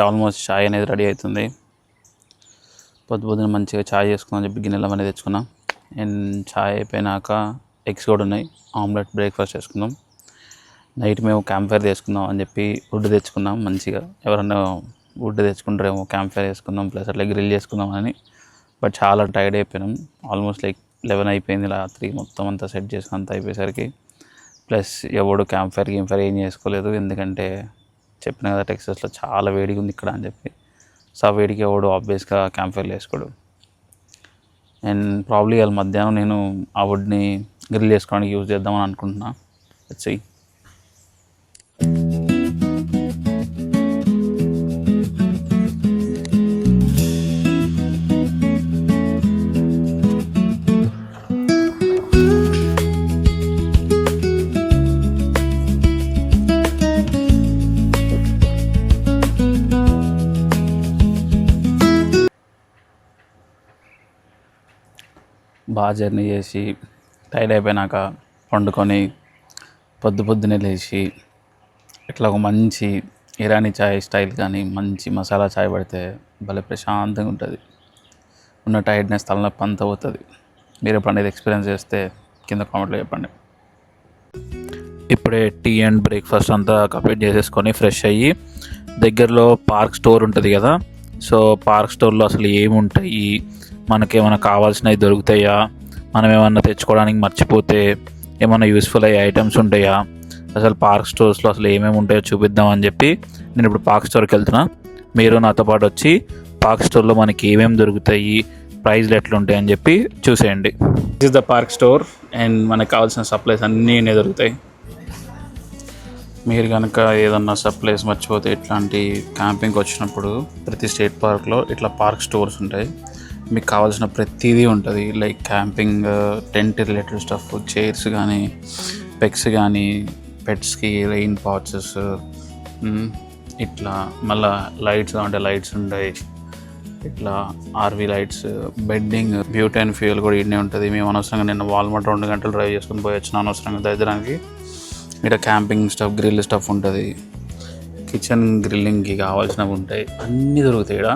Almost చాయ్ అనేది ready అవుతుంది. పొద్దున మంచిగా చాయ్ చేసుకుందాం చెప్పి గిన్నెలో అనేది తెచ్చుకున్నాం. అండ్ చాయ్ అయిపోయినాక ఎగ్స్ కూడా ఉన్నాయి, ఆమ్లెట్ బ్రేక్ఫాస్ట్ చేసుకుందాం. నైట్ మేము క్యాంప్ ఫైర్ చేసుకుందాం అని చెప్పి వుడ్ తెచ్చుకున్నాం. మంచిగా ఎవరన్నా వుడ్ తెచ్చుకుంటారేమో క్యాంప్ ఫైర్ చేసుకుందాం ప్లస్ అట్లా గ్రిల్ చేసుకుందాం అని. బట్ చాలా టైర్డ్ అయిపోయినాం. ఆల్మోస్ట్ లైక్ 11 అయిపోయింది రాత్రి. మొత్తం అంతా సెట్ చేసుకుని అంతా అయిపోయేసరికి ప్లస్ ఎవడు క్యాంప్ ఫైర్ ఏం చేసుకోలేదు. ఎందుకంటే చెప్పిన కదా టెక్సాస్లో చాలా వేడిగా ఉంది ఇక్కడ అని చెప్పి. సో ఆ వేడికి ఎవడు ఆబ్వియస్గా క్యాంప్ ఫైర్ వేసుకోడు. అండ్ ప్రాబ్లీ వాళ్ళ మధ్యాహ్నం నేను ఆ వుడ్ని గ్రిల్ చేసుకోవడానికి యూజ్ చేద్దామని అనుకుంటున్నా. వచ్చి బాగా జర్నీ చేసి టైర్డ్ అయిపోయినాక వండుకొని పొద్దున్నే లేచి ఇట్లా ఒక మంచి ఇరానీ చాయ్ స్టైల్ కానీ మంచి మసాలా చాయ్ పడితే భలే ప్రశాంతంగా ఉంటుంది. ఉన్న టైర్డ్నెస్ తలనొప్పి అంతా పోతుంది. మీరు ఎప్పుడు అనేది ఎక్స్పీరియన్స్ చేస్తే కింద కామెంట్లో చెప్పండి. ఇప్పుడే టీ అండ్ బ్రేక్ఫాస్ట్ అంతా కంప్లీట్ చేసేసుకొని ఫ్రెష్ అయ్యి దగ్గరలో పార్క్ స్టోర్ ఉంటుంది కదా, సో పార్క్ స్టోర్లో అసలు ఏముంటాయి, మనకేమైనా కావాల్సినవి దొరుకుతాయా, మనం ఏమన్నా తెచ్చుకోవడానికి మర్చిపోతే ఏమైనా యూస్ఫుల్ అయ్యే ఐటమ్స్ ఉంటాయా, అసలు పార్క్ స్టోర్స్లో అసలు ఏమేమి ఉంటాయో చూపిద్దామని చెప్పి నేను ఇప్పుడు పార్క్ స్టోర్కి వెళ్తున్నా. మీరు నాతో పాటు వచ్చి పార్క్ స్టోర్లో మనకి ఏమేమి దొరుకుతాయి, ప్రైస్లు ఎట్లుంటాయి అని చెప్పి చూసేయండి. This is the park store and మనకు కావాల్సిన సప్లైస్ అన్నీ దొరుకుతాయి. మీరు కనుక ఏదన్నా సప్లైస్ మర్చిపోతే ఇట్లాంటి క్యాంపింగ్కి వచ్చినప్పుడు ప్రతి స్టేట్ పార్క్లో ఇట్లా పార్క్ స్టోర్స్ ఉంటాయి. మీకు కావాల్సిన ప్రతిదీ ఉంటుంది. Like camping tent related stuff, chairs కానీ, పెగ్స్ కానీ, పెట్స్కి రెయిన్ పాచెస్, ఇట్లా మళ్ళీ లైట్స్ అంటే లైట్స్ ఉంటాయి. ఇట్లా RV lights, bedding, butane fuel కూడా ఇన్నే ఉంటుంది. మేము అనవసరంగా నిన్న వాల్మార్ట్ 2 గంటలు డ్రైవ్ చేసుకుని పోయి వచ్చిన అనవసరంగా దరిద్రానికి. ఇక్కడ క్యాంపింగ్ స్టఫ్, గ్రిల్ స్టఫ్ ఉంటుంది. కిచెన్ గ్రిల్లింగ్కి కావాల్సినవి ఉంటాయి, అన్నీ దొరుకుతాయి ఇక్కడ.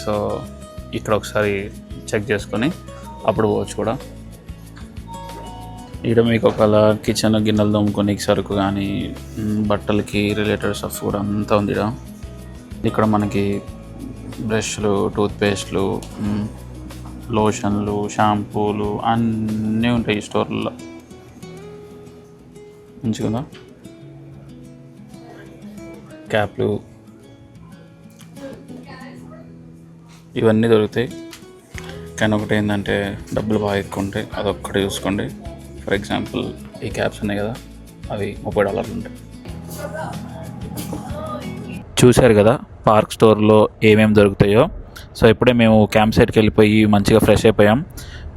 సో ఇక్కడ ఒకసారి చెక్ చేసుకొని అప్పుడు పోవచ్చు కూడా. ఇక్కడ మీకు ఒకవేళ కిచెన్లో గిన్నెలు తోముకొని సరుకు కానీ, బట్టలకి రిలేటెడ్ స్టఫ్ కూడా అంతా ఉంది ఇక్కడ. ఇక్కడ మనకి బ్రష్లు, టూత్పేస్ట్లు, లోషన్లు, షాంపూలు అన్నీ ఉంటాయి ఈ స్టోర్లో. మంచిగా క్యాప్లు ఇవన్నీ దొరుకుతాయి. కానీ ఒకటి ఏంటంటే డబ్బులు బాగా ఎక్కువ ఉంటాయి, అదొక్కటి చూసుకోండి. ఫర్ ఎగ్జాంపుల్ ఈ క్యాప్స్ ఉన్నాయి కదా, అవి $30 ఉంటాయి. చూశారు కదా పార్క్ స్టోర్లో ఏమేమి దొరుకుతాయో. సో ఇప్పుడే మేము క్యాంప్ సైట్కి వెళ్ళిపోయి మంచిగా ఫ్రెష్ అయిపోయాం.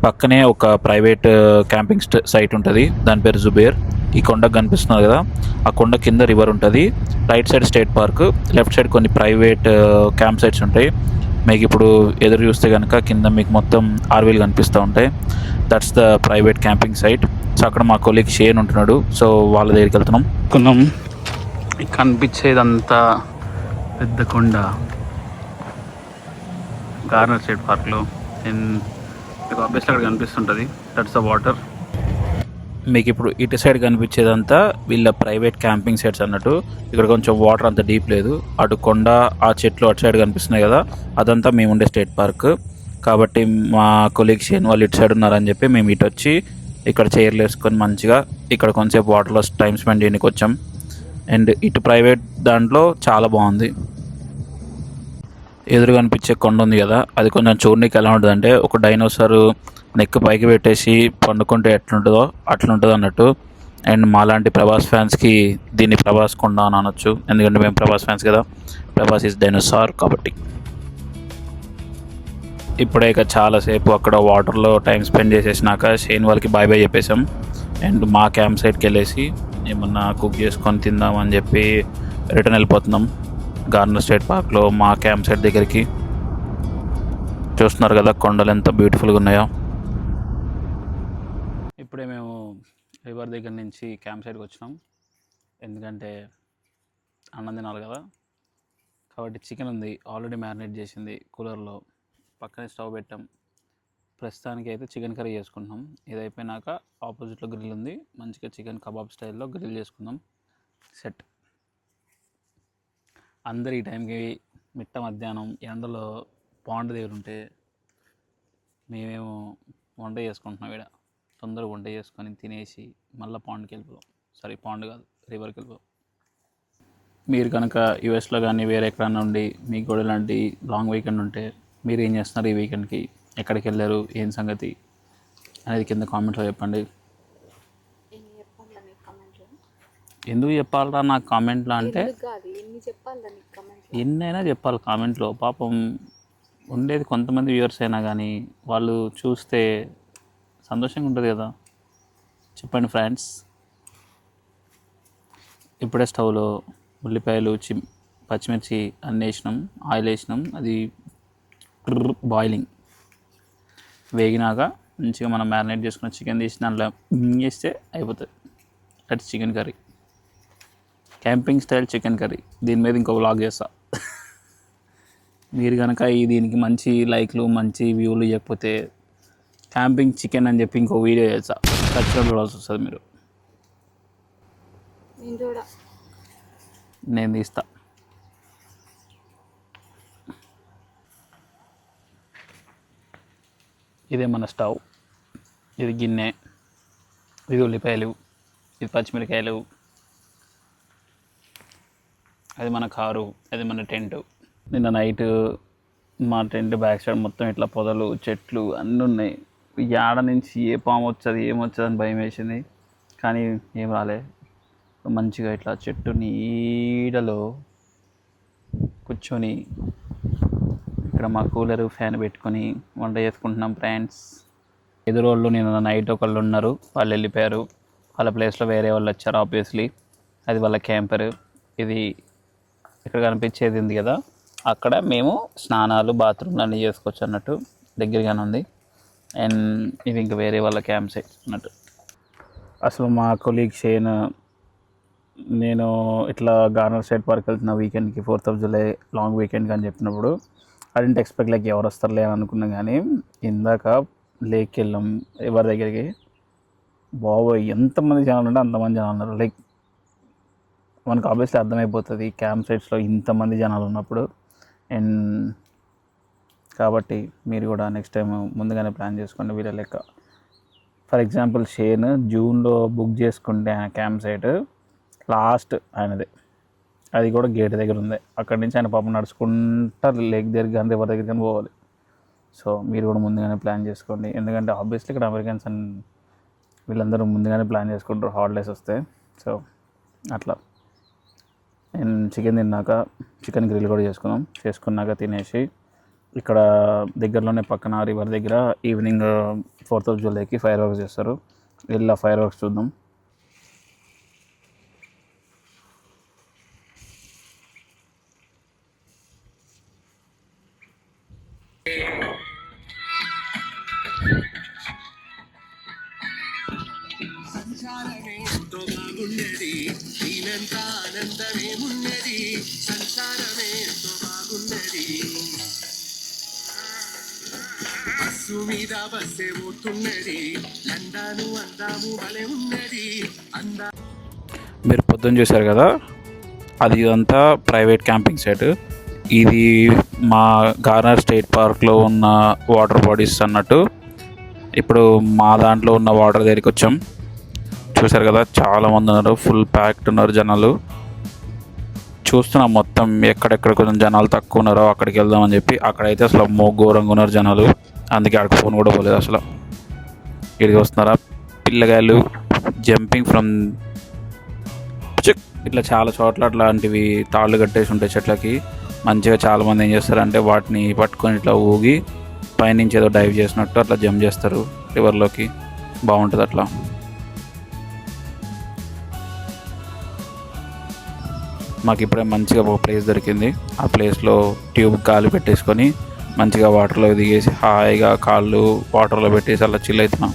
పక్కనే ఒక ప్రైవేట్ క్యాంపింగ్ సైట్ ఉంటుంది, దాని పేరు జుబేర్. ఈ కొండకు కనిపిస్తున్నారు కదా, ఆ కొండ కింద రివర్ ఉంటుంది. Right side state park, left side కొన్ని ప్రైవేట్ క్యాంప్ సైట్స్ ఉంటాయి. మీకు ఇప్పుడు ఎదురు చూస్తే కనుక కింద మీకు మొత్తం ఆర్వీలు కనిపిస్తూ ఉంటాయి. That's the private camping site. So అక్కడ మా కొలీగ్ షేన్ ఉంటున్నాడు, సో వాళ్ళ దగ్గరికి వెళ్తున్నాం. కనిపించేదంతా పెద్ద కొండ గార్నర్ స్టేట్ పార్క్లో. మీకు ఆబ్వియస్లీ అక్కడ కనిపిస్తుంటుంది, దట్స్ ద వాటర్. మీకు ఇప్పుడు ఇటు సైడ్ కనిపించేదంతా వీళ్ళ ప్రైవేట్ క్యాంపింగ్ సైట్స్ అన్నట్టు. ఇక్కడ కొంచెం వాటర్ అంత డీప్ లేదు. అటు కొండ, ఆ చెట్లు అటు సైడ్ కనిపిస్తున్నాయి కదా, అదంతా మేము ఉండే స్టేట్ పార్క్. కాబట్టి మా కొలీగ్ షేన్ వాళ్ళు ఇటు సైడ్ ఉన్నారని చెప్పి మేము ఇటు వచ్చి ఇక్కడ చైర్లు వేసుకొని మంచిగా ఇక్కడ కొంచెంసేపు వాటర్లో టైం స్పెండ్ చేయడానికి వచ్చాం. అండ్ ఇటు ప్రైవేట్ దాంట్లో చాలా బాగుంది. ఎదురు కనిపించే కొండ ఉంది కదా, అది కొంచెం చూడడానికి ఎలా ఉంటుంది అంటే ఒక డైనోసార్ నెక్ పైకి పెట్టేసి పండుకుంటే ఎట్లుంటుందో అట్లుంటుంది అన్నట్టు. అండ్ మాలాంటి ప్రభాస్ ఫ్యాన్స్కి దీన్ని ప్రభాస్ కొండ అని అనొచ్చు, ఎందుకంటే మేము ప్రభాస్ ఫ్యాన్స్ కదా. ప్రభాస్ ఈజ్ డైనోసార్ కాబట్టి. ఇప్పుడే ఇక చాలాసేపు అక్కడ వాటర్లో టైం స్పెండ్ చేసేసినాక షేన్ వాళ్ళకి బాయ్ బాయ్ చెప్పేసాం. అండ్ మా క్యాంప్ సైట్కి వెళ్ళేసి ఏమన్నా కుక్ చేసుకొని తిందామని చెప్పి రిటర్న్ వెళ్ళిపోతున్నాం గార్నర్ స్టేట్ పార్క్లో మా క్యాంప్ సైట్ దగ్గరికి. చూస్తున్నారు కదా కొండలు ఎంత బ్యూటిఫుల్గా ఉన్నాయో. ఇప్పుడే మేము రివర్ దగ్గర నుంచి క్యాంప్ సైట్కి వచ్చినాం, ఎందుకంటే అన్నం తినాలి కదా. కాబట్టి చికెన్ ఉంది ఆల్రెడీ మ్యారినేట్ చేసింది కూలర్లో, పక్కనే స్టవ్ పెట్టాం. ప్రస్తుతానికి అయితే చికెన్ కర్రీ చేసుకుంటున్నాం. ఇది అయిపోయినాక ఆపోజిట్లో గ్రిల్ ఉంది, మంచిగా చికెన్ కబాబ్ స్టైల్లో గ్రిల్ చేసుకుందాం. సెట్. అందరు ఈ టైంకి మిట్ట మధ్యాహ్నం ఎండలో పాండ్ దగ్గర ఉంటే మేమేమో వంట చేసుకుంటున్నాం. ఇక్కడ తొందరగా వంట చేసుకొని తినేసి మళ్ళీ పాండ్కి వెళ్ళిపోదాం. సారీ, పాండ్ కాదు, రివర్కి వెళ్ళిపోదాం. మీరు కనుక యూఎస్లో కానీ వేరే ఎక్కడన్నా ఉండి మీకు కూడా ఇలాంటి లాంగ్ వీకెండ్ ఉంటే మీరు ఏం చేస్తున్నారు ఈ వీకెండ్కి, ఎక్కడికి వెళ్ళారు, ఏం సంగతి అనేది కింద కామెంట్లో చెప్పండి. ఎందుకు చెప్పాలరా నాకు కామెంట్లో అంటే, ఎన్నైనా చెప్పాలి కామెంట్లో. పాపం ఉండేది కొంతమంది వ్యూవర్స్ అయినా కానీ వాళ్ళు చూస్తే సంతోషంగా ఉంటుంది కదా. చెప్పండి ఫ్రెండ్స్. ఇప్పుడే స్టవ్లో ఉల్లిపాయలు, పచ్చిమిర్చి అన్నీ వేసినాం, ఆయిల్ వేసినాం. అది బాయిలింగ్ వేగినాక మంచిగా మనం మ్యారినేట్ చేసుకున్న చికెన్ తీసి దాంట్లో వేస్తే అయిపోతుంది. That's chicken curry, camping style chicken curry. దీని మీద ఇంకో వ్లాగ్ చేస్తా. మీరు కనుక దీనికి మంచి లైక్లు, మంచి వ్యూలు ఇవ్వకపోతే క్యాంపింగ్ చికెన్ అని చెప్పి ఇంకో వీడియో చేస్తా. ఖచ్చితంగా చూడాల్సి వస్తుంది మీరు. నేను తీస్తా. ఇదే మన స్టవ్, ఇది గిన్నె, ఇది ఉల్లిపాయలు, ఇది పచ్చిమిరకాయలు, అది మన కారు, అది మన టెంట్. నిన్న నైట్ మా టెంట్ బ్యాక్ సైడ్ మొత్తం ఇట్లా పొదలు, చెట్లు అన్నీ ఉన్నాయి. ఏడ నుంచి ఏ పాము వచ్చేది ఏమొచ్చది అని భయం వేసింది, కానీ ఏం రాలే. మంచిగా ఇట్లా చెట్టు నీడలో కూర్చొని ఇక్కడ మా కూలరు, ఫ్యాన్ పెట్టుకొని వంట చేసుకుంటున్నాం ఫ్రెండ్స్. ఎదురోళ్ళు నిన్న నైట్ ఒకళ్ళు ఉన్నారు, వాళ్ళు వెళ్ళిపోయారు. వాళ్ళ ప్లేస్లో వేరే వాళ్ళు వచ్చారు ఆబ్వియస్లీ. అది వాళ్ళ క్యాంపర్. ఇది ఇక్కడ కనిపించేది ఉంది కదా, అక్కడ మేము స్నానాలు, బాత్రూమ్లు అన్నీ చేసుకోవచ్చు అన్నట్టు, దగ్గరగానే ఉంది. అండ్ ఇది ఇంకా వేరే వాళ్ళ క్యాంప్ సైట్ అన్నట్టు. అసలు మా కొలీగ్ షేన్, నేను ఇట్లా గార్నర్ స్టేట్ పార్క్ వెళ్తున్నా వీకెండ్కి, 4th of July లాంగ్ వీకెండ్కి అని చెప్పినప్పుడు ఐ డెంట్ ఎక్స్పెక్ట్ లైక్ ఎవరు వస్తారులే అని అనుకున్నాం. కానీ ఇందాక లేక్కి వెళ్ళాం ఎవరి దగ్గరికి, బాబోయ్ ఎంతమంది జనాలు ఉంటే అంతమంది జనాలు ఉన్నారు. లైక్ మనకు ఆబ్వియస్లీ అర్థమైపోతుంది క్యాంప్ సైట్స్లో ఇంతమంది జనాలు ఉన్నప్పుడు. అండ్ కాబట్టి మీరు కూడా నెక్స్ట్ టైం ముందుగానే ప్లాన్ చేసుకోండి వీళ్ళ లెక్క. ఫర్ ఎగ్జాంపుల్ షేన్ జూన్లో బుక్ చేసుకుంటే ఆయన క్యాంప్ సైట్ లాస్ట్ ఆయనదే, అది కూడా గేట్ దగ్గర ఉంది. అక్కడి నుంచి ఆయన పాపం నడుచుకుంటా లేక్ దగ్గరికి కానీ రివర్ దగ్గరికి కానీ పోవాలి. సో మీరు కూడా ముందుగానే ప్లాన్ చేసుకోండి, ఎందుకంటే ఆబ్వియస్లీ ఇక్కడ అమెరికన్స్ అండ్ వీళ్ళందరూ ముందుగానే ప్లాన్ చేసుకుంటారు హాలిడేస్ వస్తే. సో అట్లా నేను చికెన్ తిన్నాక చికెన్ గ్రిల్ కూడా చేసుకున్నాక తినేసి ఇక్కడ దగ్గరలోనే పక్కన రివర్ దగ్గర ఈవినింగ్ 4th of Julyకి ఫైర్ వర్క్స్ చేస్తారు. వెళ్ళి ఫైర్ వర్క్స్ చూద్దాం. మీరు పొద్దున్న చూశారు కదా, అది ఇదంతా ప్రైవేట్ క్యాంపింగ్ సైట్. ఇది మా గార్నర్ స్టేట్ పార్క్లో ఉన్న వాటర్ బాడీస్ అన్నట్టు. ఇప్పుడు మా దాంట్లో ఉన్న వాటర్ దగ్గరికి వచ్చాం. చూశారు కదా, చాలామంది ఉన్నారు, ఫుల్ ప్యాక్డ్ ఉన్నారు జనాలు. చూస్తున్నాం మొత్తం ఎక్కడెక్కడ కొంచెం జనాలు తక్కువ ఉన్నారో అక్కడికి వెళ్దామని చెప్పి. అక్కడైతే అసలు ఘోరంగా ఉన్నారు జనాలు, అందుకే అక్కడికి ఫోన్ కూడా పోలేదు అసలు. ఇక్కడికి వస్తున్నారా పిల్లగాయలు, జంపింగ్ ఫ్రమ్ ఇట్లా చాలా చోట్ల అట్లాంటివి తాళ్ళు కట్టేసి ఉంటాయి చెట్లకి. మంచిగా చాలామంది ఏం చేస్తారంటే వాటిని పట్టుకొని ఇట్లా ఊగి పైనుంచి ఏదో డైవ్ చేసినట్టు అట్లా జంప్ చేస్తారు రివర్లోకి. బాగుంటుంది అట్లా. మాకు ఇప్పుడే మంచిగా ఒక ప్లేస్ దొరికింది. ఆ ప్లేస్లో ట్యూబ్ గాలి పెట్టేసుకొని మంచిగా వాటర్లో దిగేసి హాయిగా కాళ్ళు వాటర్లో పెట్టేసి అలా చిల్ అవుతున్నాం.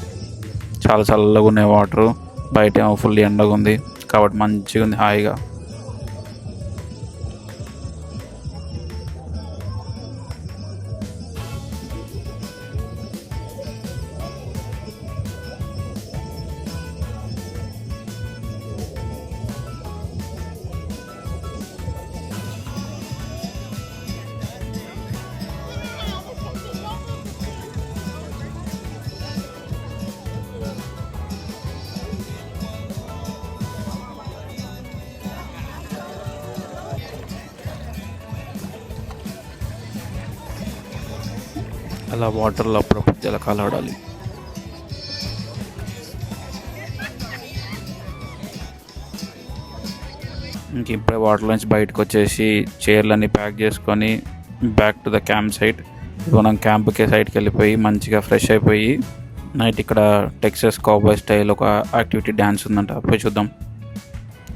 చాలా చల్లగా ఉన్నాయి వాటరు, బయట ఏమో ఫుల్ ఎండగా ఉంది కాబట్టి మంచిగా ఉంది హాయిగా. అలా వాటర్లో అప్పుడప్పుడు జలకాలు ఆడాలి. ఇంక ఇప్పుడే వాటర్ నుంచి బయటకు వచ్చేసి చైర్లన్నీ ప్యాక్ చేసుకొని back to the camp site. మనం క్యాంప్కి సైడ్కి వెళ్ళిపోయి మంచిగా ఫ్రెష్ అయిపోయి నైట్ ఇక్కడ టెక్సస్ కౌబాయ్ స్టైల్ ఒక యాక్టివిటీ డ్యాన్స్ ఉందంట, పోయి చూద్దాం.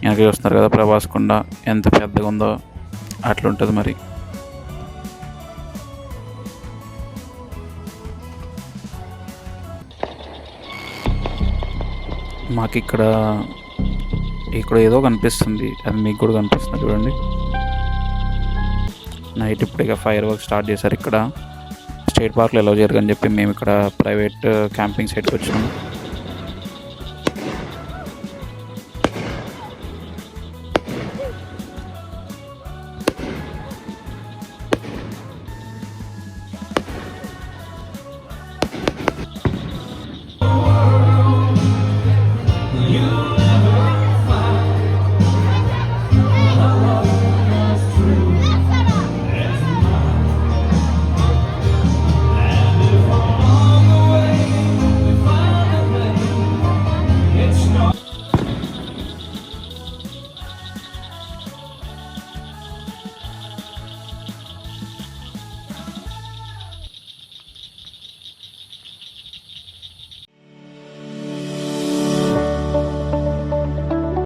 వెనక చూస్తున్నారు కదా ప్రభాస్ కొండ ఎంత పెద్దగా ఉందో, అట్లుంటుంది మరి. మాకు ఇక్కడ ఏదో కనిపిస్తుంది, అది మీకు కూడా కనిపిస్తుంది చూడండి. నైట్ ఇప్పుడు ఇక ఫైర్ వర్క్ స్టార్ట్ చేశారు ఇక్కడ. స్టేట్ పార్క్లో ఎలా జరగని చెప్పి మేము ఇక్కడ ప్రైవేట్ క్యాంపింగ్ సైట్కి వచ్చినాము.